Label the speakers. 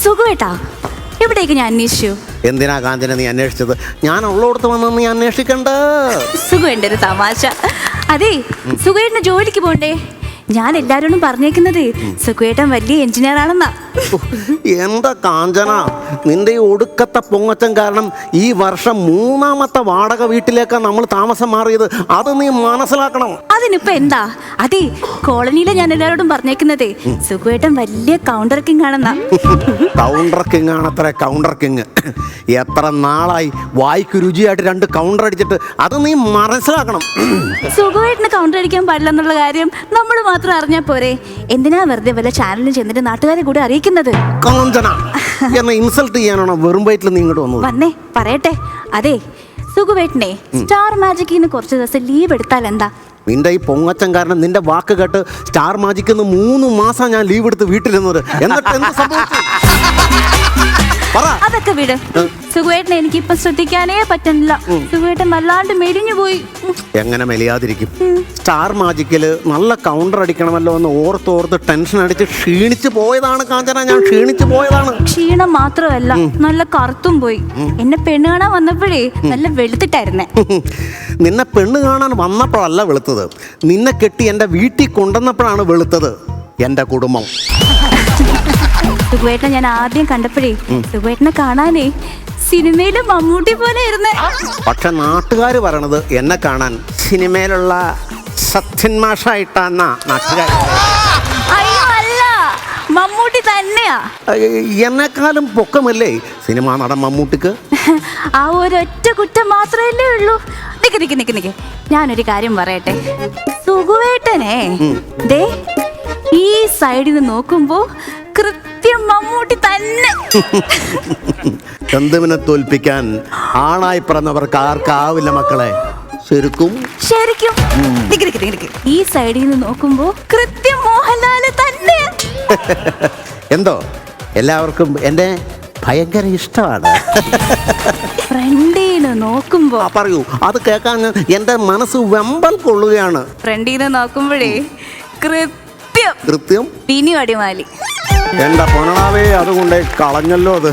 Speaker 1: സുഖേട്ടാ, എവിടേക്ക് ഞാൻ അന്വേഷിച്ചു?
Speaker 2: എന്തിനാ കാഞ്ചന നീ അന്വേഷിച്ചത്? ഞാൻ ഉള്ളോടത്ത് വന്ന് നീ അന്വേഷിക്കണ്ട.
Speaker 1: സുഖേണ്ട ഒരു തമാശ. അതെ, സുഖേട്ടന് ജോലിക്ക് പോണ്ടേ? ഞാൻ എല്ലാരോടും പറഞ്ഞേക്കുന്നത് സുഖേട്ടൻ വലിയ എഞ്ചിനീയർ ആണെന്നാ.
Speaker 2: എന്താ കാഞ്ചന, നിന്റെ ഈ ഒടുക്കത്തെ പൊങ്ങച്ചം കാരണം ഈ വർഷം 3ാമത്തെ വാടക വീട്ടിലേക്കാണ് നമ്മൾ താമസം മാറിയത്. അത് നീ മനസ്സിലാക്കണം.
Speaker 1: അതിനിപ്പോ എന്താ? അതെ, കോളനിയിലെ ഞാൻ എല്ലാരോടും പറഞ്ഞേക്കുന്നത് സുഖേട്ടൻ വലിയ കൗണ്ടർ കിങ് ആണെന്നാ.
Speaker 2: കൗണ്ടർ കിങ് ആണത്രേ, കൗണ്ടർ കിങ്. എത്ര നാളായി വായിക്ക് രുചിയായിട്ട് 2 കൗണ്ടർ അടിച്ചിട്ട്. അത് നീ മനസ്സിലാക്കണം.
Speaker 1: സുഖേട്ടന് കൗണ്ടർ അടിക്കാൻ പാടില്ല എന്നുള്ള കാര്യം നമ്മൾ മാത്രം അറിഞ്ഞാ പോരെ? എന്തിനാ വെറുതെ വല്ല ചാനലിലും ചെന്നിട്ട് നാട്ടുകാരെ കൂടി അറിയിക്കുന്നത്?
Speaker 2: കാഞ്ചന, എന്നെ ഇൻസൾട്ട് ചെയ്യാനാണോ വെറും വയറ്റിൽ നീ ഇങ്ങോട്ട് വന്നത്?
Speaker 1: വന്നേ പറയട്ടെ. അതെ, സുഖുവേട്ടനെ സ്റ്റാർ മാജിക്കിന്ന് കുറച്ച് ദിവസം ലീവ് എടുത്താൽ എന്താ?
Speaker 2: നിന്റെ ഈ പൊങ്ങച്ചം കാരണം നിന്റെ വാക്ക് കേട്ട് സ്റ്റാർ മാജിക്കിന്ന് 3 മാസം ഞാൻ ലീവ് എടുത്ത് വീട്ടിലിരുന്നത്. എന്നിട്ട് എന്ത് സംഭവിച്ചു?
Speaker 1: അതൊക്കെ വിട്. സുഖുവേട്ടനെ എനിക്കിപ്പം ശ്രദ്ധിക്കാനേ പറ്റുന്നില്ല. സുഖുവേട്ടൻ വല്ലാണ്ട് മെലിഞ്ഞു പോയി.
Speaker 2: എങ്ങനെ മെലിയാതിരിക്കും? സ്റ്റാർ മാജിക്കില് നല്ല കൗണ്ടർ അടിക്കണമല്ലോ എന്ന് ഓർത്തോർത്ത് ടെൻഷൻ അടിച്ച് ക്ഷീണിച്ചു പോയതാണ് കാഞ്ചന. ഞാൻ ക്ഷീണിച്ചു പോയതാണ്.
Speaker 1: ക്ഷീണം മാത്രമല്ല, നല്ല കറുത്തും പോയി. എന്നെ പെണ്ണ് കാണാൻ വന്നപ്പോഴേ നല്ല വെളുത്തിട്ടായിരുന്നേ.
Speaker 2: നിന്നെ പെണ്ണ് കാണാൻ വന്നപ്പോഴല്ല വെളുത്തത്, നിന്നെ കെട്ടി എൻ്റെ വീട്ടിൽ കൊണ്ടുവന്നപ്പോഴാണ് വെളുത്തത് എൻ്റെ കുടുംബം.
Speaker 1: സുഖുവേട്ടനെ ഞാൻ ആദ്യം കണ്ടപ്പോഴേ സുഖുവേട്ടനെ കാണാനേ സിനിമയിലെ മമ്മൂട്ടി പോലെ ഇരുന്നേ.
Speaker 2: പക്ഷെ നാട്ടുകാർ പറയണത് എന്നെ കാണാൻ സിനിമയിലുള്ള സത്യൻ മാഷായിട്ടാന്നാ നാട്ടുകാർ.
Speaker 1: അയ്യോ അല്ല, മമ്മൂട്ടി തന്നെയാ.
Speaker 2: എന്നെക്കാളും പൊക്കമല്ലേ സിനിമാ നടൻ മമ്മൂട്ടിക്ക്?
Speaker 1: ആ ഒരൊറ്റ കുറ്റം മാത്രമല്ലേ ഉള്ളൂ. നിക്ക് ഞാനൊരു കാര്യം പറയട്ടെ. സുഖുവേട്ടനെ ദേ ഈ സൈഡിൽ നിന്ന് നോക്കുമ്പോ കൃത്യം മമ്മൂട്ടി തന്നെ.
Speaker 2: ചന്തുവിനെ തോൽപ്പിക്കാൻ ആണായി പിറന്നവർക്ക് ആർക്കാവില്ല മക്കളെ. ശരിക്കും
Speaker 1: ഈ സൈഡിൽ നിന്ന് നോക്കുമ്പോ കൃത്യം മോഹൻലാല് തന്നെ.
Speaker 2: എന്തോ എല്ലാവർക്കും എന്നെ ഭയങ്കര ഇഷ്ടമാണ്.
Speaker 1: ഫ്രണ്ടീന്ന് നോക്കുമ്പോ
Speaker 2: പറയൂ, അത് കേൾക്കാൻ എന്റെ മനസ്സ് വെമ്പൽ കൊള്ളുകയാണ്.
Speaker 1: ഫ്രണ്ടീന്ന് നോക്കുമ്പോഴേ കൃത്യം
Speaker 2: കൃത്യം
Speaker 1: പിനി അടിമാലി.
Speaker 2: എന്റെ പൊന്നണാവേ, അതുകൊണ്ടേ കളഞ്ഞല്ലോ അത്.